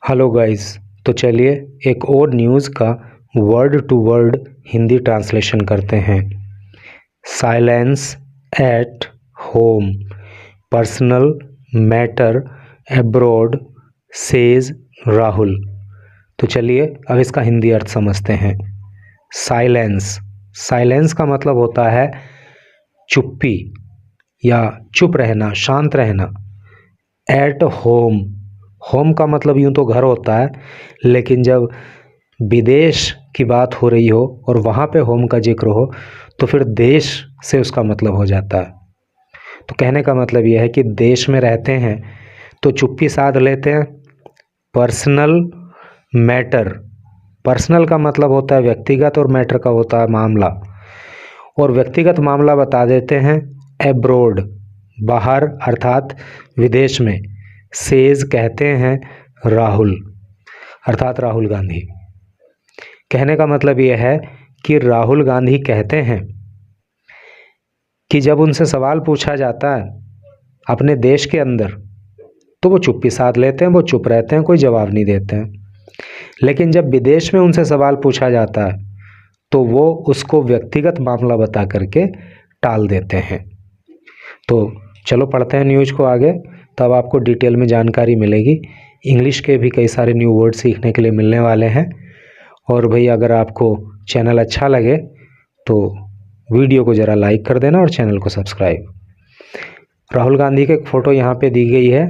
Hello guys. तो चलिए एक और न्यूज़ का word to word Hindi translation करते हैं। Silence at home, personal matter abroad, says Rahul. तो चलिए अब इसका हिंदी अर्थ समझते हैं। साइलेंस, साइलेंस का मतलब होता है चुप्पी या चुप रहना, शांत रहना। एट होम, होम का मतलब यूँ तो घर होता है, लेकिन जब विदेश की बात हो रही हो और वहाँ पे होम का जिक्र हो तो फिर देश से उसका मतलब हो जाता है। तो कहने का मतलब यह है कि देश में रहते हैं तो चुप्पी साध लेते हैं। पर्सनल मैटर, पर्सनल का मतलब होता है व्यक्तिगत और मैटर का होता है मामला, और व्यक्तिगत मामला बता देते हैं एब्रोड, बाहर अर्थात विदेश में। सेज कहते हैं राहुल, अर्थात राहुल गांधी। कहने का मतलब यह है कि राहुल गांधी कहते हैं कि जब उनसे सवाल पूछा जाता है अपने देश के अंदर तो वो चुप्पी साध लेते हैं, वो चुप रहते हैं, कोई जवाब नहीं देते हैं। लेकिन जब विदेश में उनसे सवाल पूछा जाता है तो वो उसको व्यक्तिगत मामला बता करके टाल देते हैं। तो चलो पढ़ते हैं न्यूज़ को आगे, तब आपको डिटेल में जानकारी मिलेगी। इंग्लिश के भी कई सारे न्यू वर्ड सीखने के लिए मिलने वाले हैं। और भाई अगर आपको चैनल अच्छा लगे तो वीडियो को ज़रा लाइक कर देना और चैनल को सब्सक्राइब। राहुल गांधी की एक फ़ोटो यहाँ पे दी गई है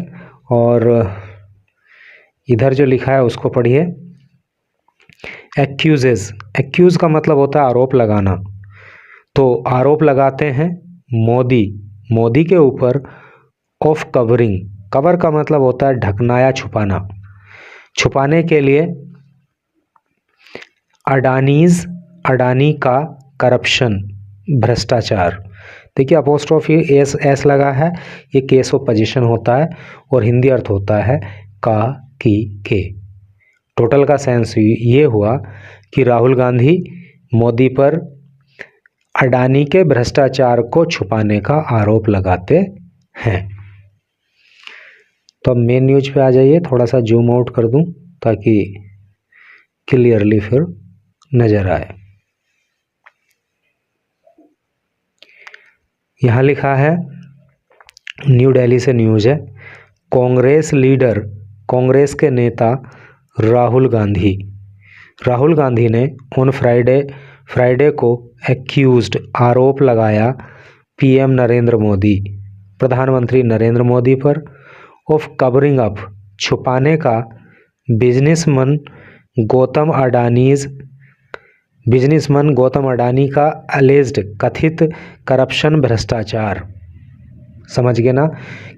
और इधर जो लिखा है उसको पढ़िए। एक्यूजेस, एक्यूज़ का मतलब होता है आरोप लगाना। तो आरोप लगाते हैं मोदी, मोदी के ऊपर ऑफ कवरिंग, कवर का मतलब होता है ढकना या छुपाना, छुपाने के लिए अडानीज, अडानी का करप्शन, भ्रष्टाचार। देखिए अपोस्ट्रोफी एस लगा है, ये केस ऑफ पोजीशन होता है और हिंदी अर्थ होता है का की के। टोटल का सेंस ये हुआ कि राहुल गांधी मोदी पर अडानी के भ्रष्टाचार को छुपाने का आरोप लगाते हैं। तो अब मेन न्यूज़ पे आ जाइए, थोड़ा सा जूम आउट कर दूं ताकि क्लियरली फिर नज़र आए। यहाँ लिखा है, न्यू दिल्ली से न्यूज़ है। कांग्रेस लीडर, कांग्रेस के नेता राहुल गांधी, राहुल गांधी ने ऑन फ्राइडे को एक्यूज्ड, आरोप लगाया पीएम नरेंद्र मोदी, प्रधानमंत्री नरेंद्र मोदी पर ऑफ कवरिंग अप, छुपाने का बिजनेसमैन गौतम अडानी का अलेज्ड, कथित करप्शन, भ्रष्टाचार। समझ गए ना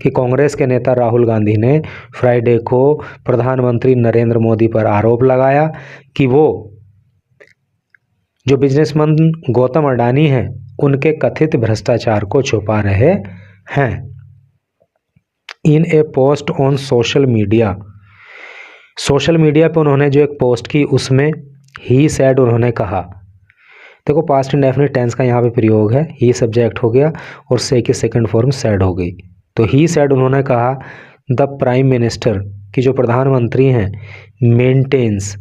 कि कांग्रेस के नेता राहुल गांधी ने फ्राइडे को प्रधानमंत्री नरेंद्र मोदी पर आरोप लगाया कि वो जो बिजनेसमैन गौतम अडानी हैं उनके कथित भ्रष्टाचार को छुपा रहे हैं। In a post on social media, social media पे उन्होंने जो एक पोस्ट की उसमें ही सैड उन्होंने कहा। देखो पास्ट इंडेफिनिट टेंस का यहाँ पे प्रयोग है, ही सब्जेक्ट हो गया और से की सेकंड फॉर्म सैड हो गई। तो ही सैड उन्होंने कहा द प्राइम मिनिस्टर, की जो प्रधानमंत्री हैं, मेंटेन्स,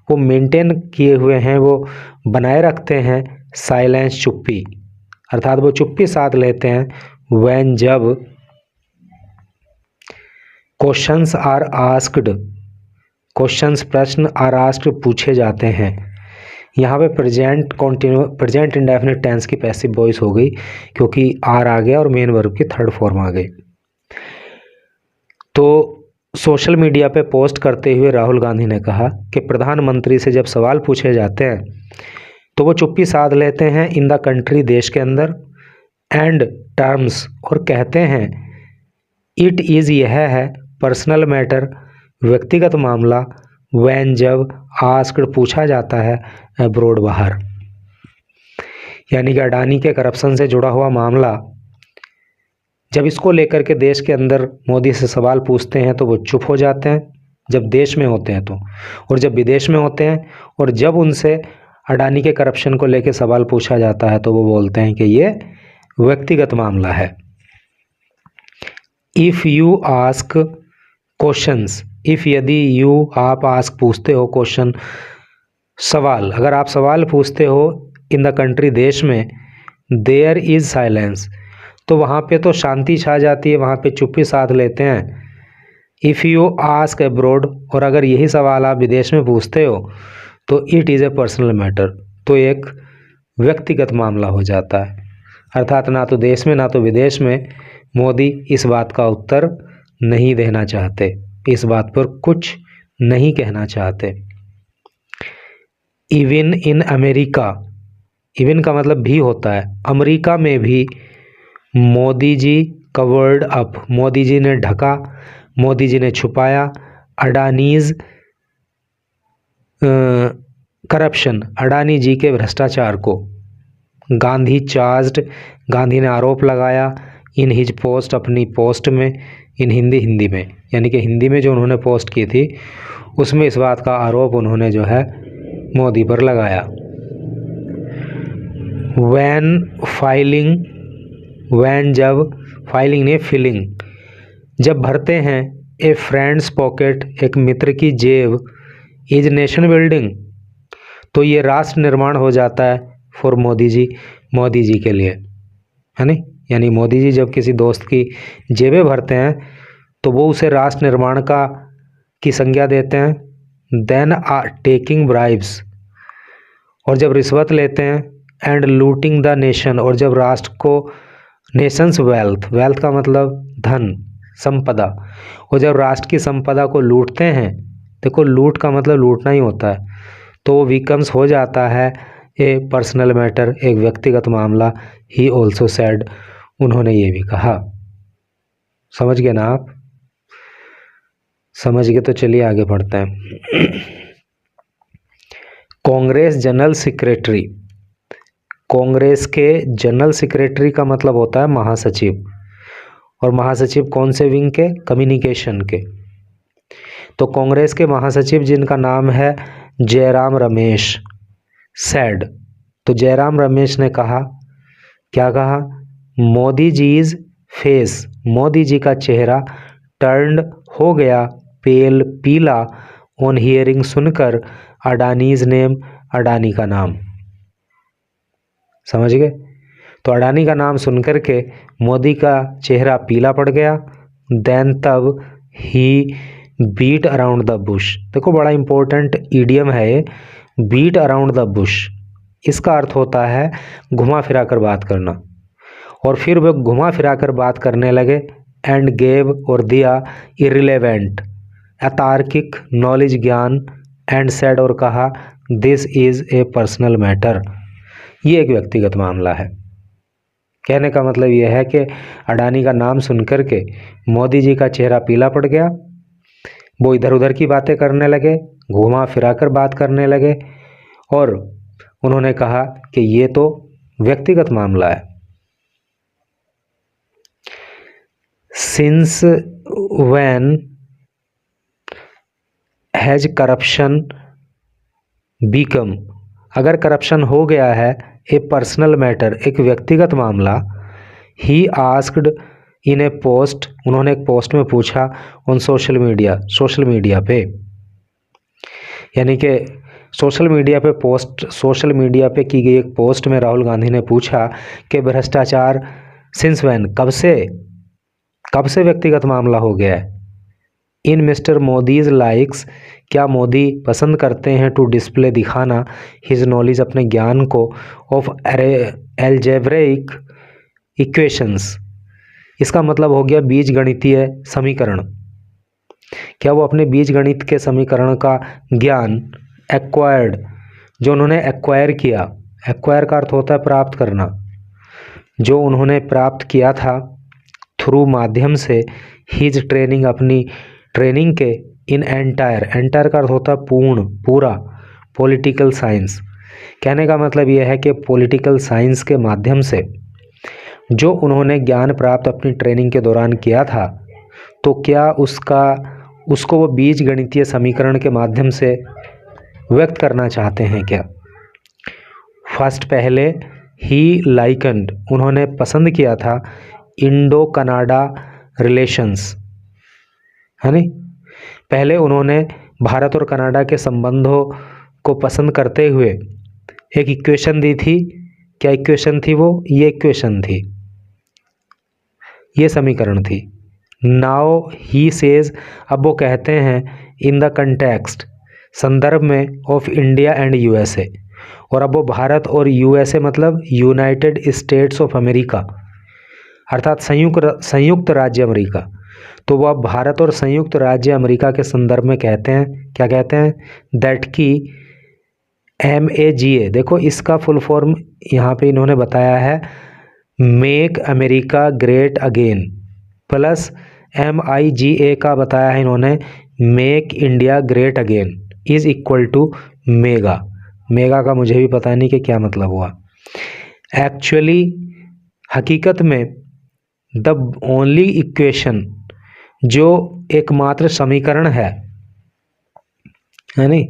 वो मेंटेन किए हुए हैं, वो बनाए रखते हैं साइलेंस, चुप्पी, अर्थात वो चुप्पी साध लेते हैं व्हेन, जब क्वेश्चंस आर आस्क्ड, क्वेश्चंस प्रश्न, आर आस्क्ड पूछे जाते हैं। यहाँ पे प्रेजेंट इंडेफिनिट टेंस की पैसिव वॉइस हो गई क्योंकि आर आ गया और मेन वर्ब की थर्ड फॉर्म आ गई। तो सोशल मीडिया पे पोस्ट करते हुए राहुल गांधी ने कहा कि प्रधानमंत्री से जब सवाल पूछे जाते हैं तो वो चुप्पी साध लेते हैं इन द कंट्री, देश के अंदर, एंड टर्म्स, और कहते हैं इट इज़, यह है, पर्सनल मैटर, व्यक्तिगत मामला, व्हेन, जब, आस्क्ड, पूछा जाता है, अब्रोड, बाहर। यानी कि अडानी के करप्शन से जुड़ा हुआ मामला जब इसको लेकर के देश के अंदर मोदी से सवाल पूछते हैं तो वो चुप हो जाते हैं जब देश में होते हैं तो, और जब विदेश में होते हैं और जब उनसे अडानी के करप्शन को लेकर सवाल पूछा जाता है तो वो बोलते हैं कि ये व्यक्तिगत मामला है। If you ask questions, if यदि यू आप आस्क पूछते हो क्वेश्चन सवाल, अगर आप सवाल पूछते हो इन द कंट्री देश में, देयर इज़ साइलेंस तो वहाँ पे तो शांति छा जाती है, वहाँ पे चुप्पी साध लेते हैं। इफ़ यू आस्क अब्रॉड और अगर यही सवाल आप विदेश में पूछते हो तो it is a personal matter, तो एक व्यक्तिगत मामला हो जाता है। अर्थात ना तो देश में ना तो विदेश में मोदी इस बात का उत्तर नहीं देना चाहते, इस बात पर कुछ नहीं कहना चाहते। इवन इन अमेरिका, इवन का मतलब भी होता है, अमेरिका में भी मोदी जी कवर्ड अप, मोदी जी ने ढका, मोदी जी ने छुपाया अडानीज करप्शन, अडानी जी के भ्रष्टाचार को। गांधी चार्ज्ड, गांधी ने आरोप लगाया इन हिज पोस्ट, अपनी पोस्ट में, इन हिंदी में, यानी कि हिंदी में जो उन्होंने पोस्ट की थी उसमें इस बात का आरोप उन्होंने जो है मोदी पर लगाया। वैन फाइलिंग, वैन जब, फाइलिंग ने फिलिंग, जब भरते हैं, ए फ्रेंड्स पॉकेट एक मित्र की जेब, इज नेशन बिल्डिंग तो ये राष्ट्र निर्माण हो जाता है फॉर मोदी जी के लिए, है नहीं। यानी मोदी जी जब किसी दोस्त की जेबें भरते हैं तो वो उसे राष्ट्र निर्माण की संज्ञा देते हैं। देन टेकिंग ब्राइब्स और जब रिश्वत लेते हैं, एंड लूटिंग द नेशन और जब राष्ट्र को, नेशंस वेल्थ, वेल्थ का मतलब धन, संपदा, और जब राष्ट्र की संपदा को लूटते हैं, देखो लूट का मतलब लूटना ही होता है, तो वो विकम्स हो जाता है ए पर्सनल मैटर, एक व्यक्तिगत मामला। ही ऑल्सो सेड, उन्होंने ये भी कहा। समझ गए ना आप? समझ गए तो चलिए आगे बढ़ते हैं। कांग्रेस जनरल सेक्रेटरी, कांग्रेस के जनरल सेक्रेटरी का मतलब होता है महासचिव, और महासचिव कौन से विंग के? कम्युनिकेशन के। तो कांग्रेस के महासचिव जिनका नाम है जयराम रमेश, सैड, तो जयराम रमेश ने कहा, क्या कहा? मोदी जीज फेस, मोदी जी का चेहरा टर्न्ड हो गया पेल, पीला, ऑन हियरिंग सुनकर अडानीज नेम, अडानी का नाम। समझ गए? तो अडानी का नाम सुनकर के मोदी का चेहरा पीला पड़ गया। देन तब ही बीट अराउंड द बुश, देखो बड़ा इंपॉर्टेंट ईडियम है ये, बीट अराउंड द बुश, इसका अर्थ होता है घुमा फिरा कर बात करना। और फिर वे घुमा फिरा कर बात करने लगे, एंड गेव और दिया, इरिलेवेंट, अतार्किक, नॉलेज ज्ञान, एंड सेड और कहा, this is a personal matter, ये एक व्यक्तिगत मामला है। कहने का मतलब यह है कि अडानी का नाम सुनकर के मोदी जी का चेहरा पीला पड़ गया, वो इधर उधर की बातें करने लगे, घुमा फिरा कर बात करने लगे, और उन्होंने कहा कि ये तो व्यक्तिगत मामला है। Since when has corruption become, अगर करप्शन हो गया है, ए पर्सनल मैटर, एक व्यक्तिगत मामला, he asked in a post, उन्होंने एक पोस्ट में पूछा, on social media, social media पे, यानी कि सोशल मीडिया पे पोस्ट, सोशल मीडिया पे की गई एक पोस्ट में राहुल गांधी ने पूछा कि भ्रष्टाचार सिंस व्हेन, कब से व्यक्तिगत मामला हो गया है। इन मिस्टर मोदीज लाइक्स, क्या मोदी पसंद करते हैं, टू डिस्प्ले, दिखाना, हिज नॉलेज, अपने ज्ञान को, ऑफ एल्जेब्रिक इक्वेशंस, इसका मतलब हो गया बीज गणितीय समीकरण, क्या वो अपने बीज गणित के समीकरण का ज्ञान, एक्वायर्ड, जो उन्होंने एक्वायर किया, एक्वायर का अर्थ होता है प्राप्त करना, जो उन्होंने प्राप्त किया था, थ्रू माध्यम से, हिज ट्रेनिंग, अपनी ट्रेनिंग के, इन एंटायर, एंटायर का अर्थ होता है पूर्ण, पूरा, पॉलिटिकल साइंस, कहने का मतलब यह है कि पॉलिटिकल साइंस के माध्यम से जो उन्होंने ज्ञान प्राप्त अपनी ट्रेनिंग के दौरान किया था, तो क्या उसको वो बीज गणितीय समीकरण के माध्यम से व्यक्त करना चाहते हैं क्या? फर्स्ट, पहले, ही लाइकन्ड, उन्होंने पसंद किया था, इंडो कनाडा रिलेशंस, है नहीं, पहले उन्होंने भारत और कनाडा के संबंधों को पसंद करते हुए एक इक्वेशन दी थी। क्या इक्वेशन थी वो? ये इक्वेशन थी, ये समीकरण थी। नाउ ही सेज, अब वो कहते हैं, इन द कंटेक्स्ट, संदर्भ में, ऑफ इंडिया एंड यूएसए, और अब वो भारत और यूएसए मतलब यूनाइटेड स्टेट्स ऑफ अमेरिका, अर्थात संयुक्त राज्य अमेरिका। तो वो अब भारत और संयुक्त राज्य अमेरिका के संदर्भ में कहते हैं, क्या कहते हैं? दैट की MAGA, देखो इसका फुल फॉर्म यहाँ पे इन्होंने बताया है, make America great again, plus MIGA का बताया है इन्होंने, make India great again, is equal to mega. Mega का मुझे भी पता नहीं कि क्या मतलब हुआ। एक्चुअली, हकीकत में, द ओनली इक्वेशन, जो एकमात्र समीकरण है नहीं,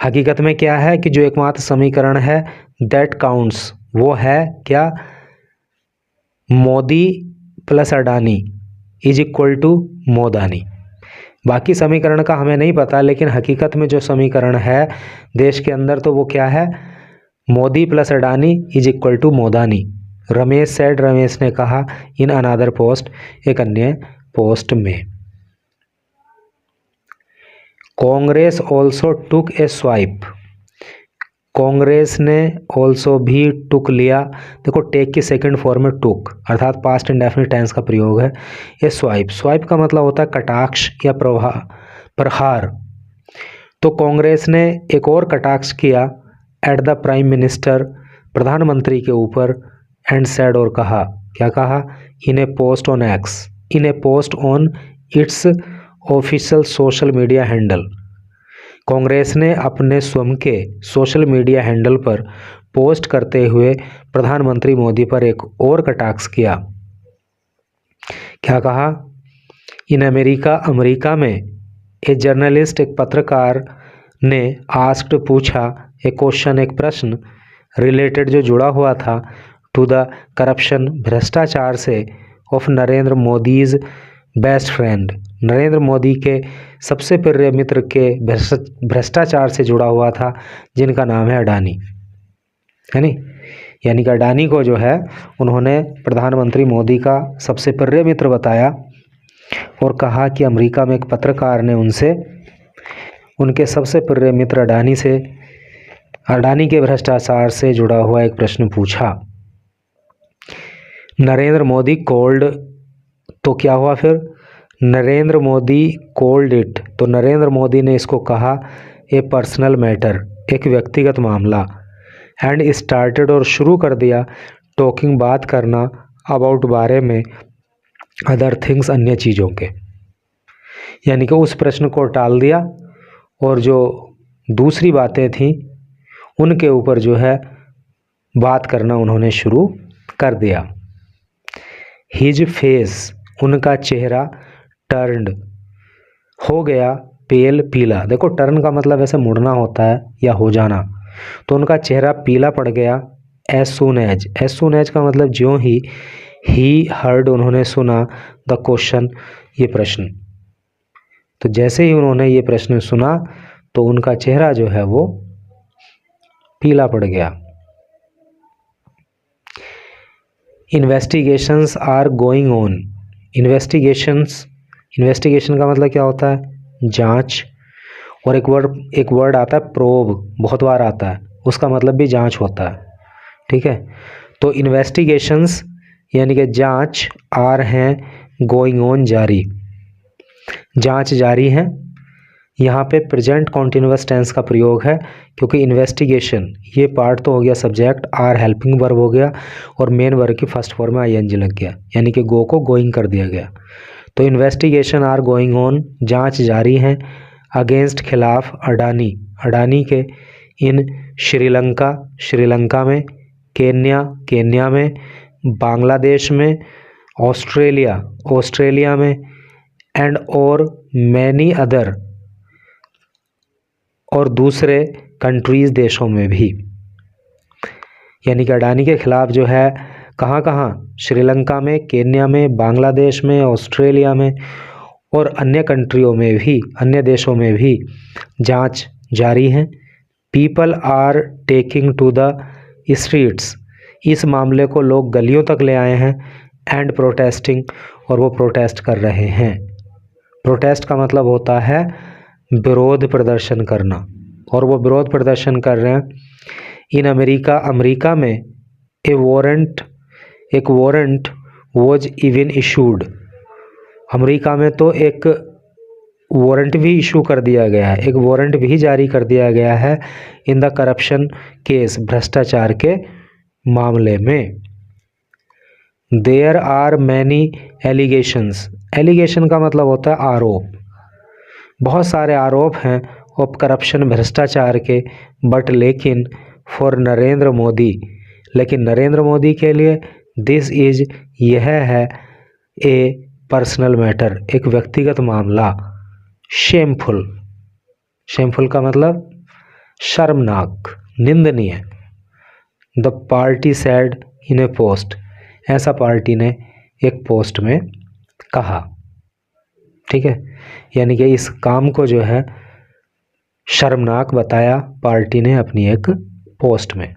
हकीकत में क्या है कि जो एकमात्र समीकरण है दैट काउंट्स, वो है क्या? Modi plus Adani is equal to Modani. बाकी समीकरण का हमें नहीं पता, लेकिन हकीकत में जो समीकरण है देश के अंदर, तो वो क्या है? Modi plus Adani is equal to Modani. Ramesh said, Ramesh ने कहा, इन अनदर पोस्ट, एक अन्य पोस्ट में। Congress also took a swipe, Congress ने ऑल्सो भी टुक लिया। देखो टेक की सेकंड फॉर्म में टुक, अर्थात पास्ट इंडेफिनिट टेंस का प्रयोग है। ए स्वाइप, स्वाइप का मतलब होता है कटाक्ष या प्रहार। तो कांग्रेस ने एक और कटाक्ष किया एट द प्राइम मिनिस्टर, प्रधानमंत्री के ऊपर, एंड सेड, और कहा, क्या कहा? In a post on X, in a post on its official social media handle, Congress ने अपने स्वयं के सोशल मीडिया हैंडल पर पोस्ट करते हुए प्रधानमंत्री मोदी पर एक और कटाक्ष किया। क्या कहा? इन अमेरिका, अमेरिका में, ए जर्नलिस्ट, एक पत्रकार ने, आस्क्ड, पूछा, एक क्वेश्चन, एक प्रश्न, रिलेटेड, जो जुड़ा हुआ था, टू द करप्शन, भ्रष्टाचार से, of Narendra Modi's best friend, Narendra Modi के सबसे प्रिय मित्र के भ्रष्टाचार से जुड़ा हुआ था, जिनका नाम है अडानी, है नी। यानी कि अडानी को जो है उन्होंने प्रधानमंत्री मोदी का सबसे प्रिय मित्र बताया और कहा कि अमेरिका में एक पत्रकार ने उनसे उनके सबसे प्रिय मित्र अडानी से, अडानी के भ्रष्टाचार से जुड़ा हुआ एक प्रश्न पूछा। नरेंद्र मोदी कोल्ड, तो क्या हुआ फिर? नरेंद्र मोदी कोल्ड इट, तो नरेंद्र मोदी ने इसको कहा ए पर्सनल मैटर, एक व्यक्तिगत मामला, एंड स्टार्टेड, और शुरू कर दिया, टॉकिंग, बात करना, अबाउट, बारे में, अदर थिंग्स, अन्य चीज़ों के। यानी कि उस प्रश्न को टाल दिया और जो दूसरी बातें थीं उनके ऊपर जो है बात करना उन्होंने शुरू कर दिया। हिज फेस, उनका चेहरा, टर्न्ड, हो गया, पेल, पीला। देखो टर्न का मतलब ऐसे मुड़ना होता है या हो जाना, तो उनका चेहरा पीला पड़ गया। एज सून एज का मतलब ज्यों ही हर्ड, उन्होंने सुना, द क्वेश्चन, ये प्रश्न, तो जैसे ही उन्होंने ये प्रश्न सुना तो उनका चेहरा जो है वो पीला पड़ गया। Investigations are going on, investigation का मतलब क्या होता है? जांच। और एक वर्ड आता है प्रोब, बहुत बार आता है, उसका मतलब भी जांच होता है, ठीक है। तो इन्वेस्टिगेशंस यानी कि जांच, आर हैं, गोइंग ऑन, जारी, जांच जारी है। यहाँ पे प्रेजेंट कॉन्टिन्यूअस टेंस का प्रयोग है, क्योंकि इन्वेस्टिगेशन ये पार्ट तो हो गया सब्जेक्ट, आर हेल्पिंग वर्ब हो गया, और मेन वर्ब की फर्स्ट फॉर्म में ING लग गया, यानी कि गो को गोइंग कर दिया गया। तो इन्वेस्टिगेशन आर गोइंग ऑन, जांच जारी है, अगेंस्ट, खिलाफ, अडानी के, इन श्रीलंका, श्रीलंका में, केन्या में, बांग्लादेश में, ऑस्ट्रेलिया में, एंड और मैनी अदर, और दूसरे कंट्रीज़, देशों में भी। यानी कि अडानी के खिलाफ जो है कहाँ, श्रीलंका में, केन्या में, बांग्लादेश में, ऑस्ट्रेलिया में और अन्य कंट्रियों में भी, अन्य देशों में भी जांच जारी है। People are taking to the streets, इस मामले को लोग गलियों तक ले आए हैं। एंड प्रोटेस्टिंग, और वो प्रोटेस्ट कर रहे हैं। प्रोटेस्ट का मतलब होता है विरोध प्रदर्शन करना, और वो विरोध प्रदर्शन कर रहे हैं। इन अमेरिका, अमेरिका में एक warrant was even issued, America में तो एक वारंट भी इशू कर दिया गया है, एक वारंट भी जारी कर दिया गया है इन द करप्शन केस, भ्रष्टाचार के मामले में। There are many allegations, allegation का मतलब होता है आरोप, बहुत सारे आरोप हैं ऑफ करप्शन, भ्रष्टाचार के। बट लेकिन फॉर नरेंद्र मोदी, लेकिन नरेंद्र मोदी के लिए दिस इज, यह है ए पर्सनल मैटर, एक व्यक्तिगत मामला। शेमफुल, शेमफुल का मतलब शर्मनाक, निंदनीय। The party sad in a post, ऐसा पार्टी ने एक पोस्ट में कहा। ठीक है, यानी कि इस काम को जो है शर्मनाक बताया पार्टी ने अपनी एक पोस्ट में।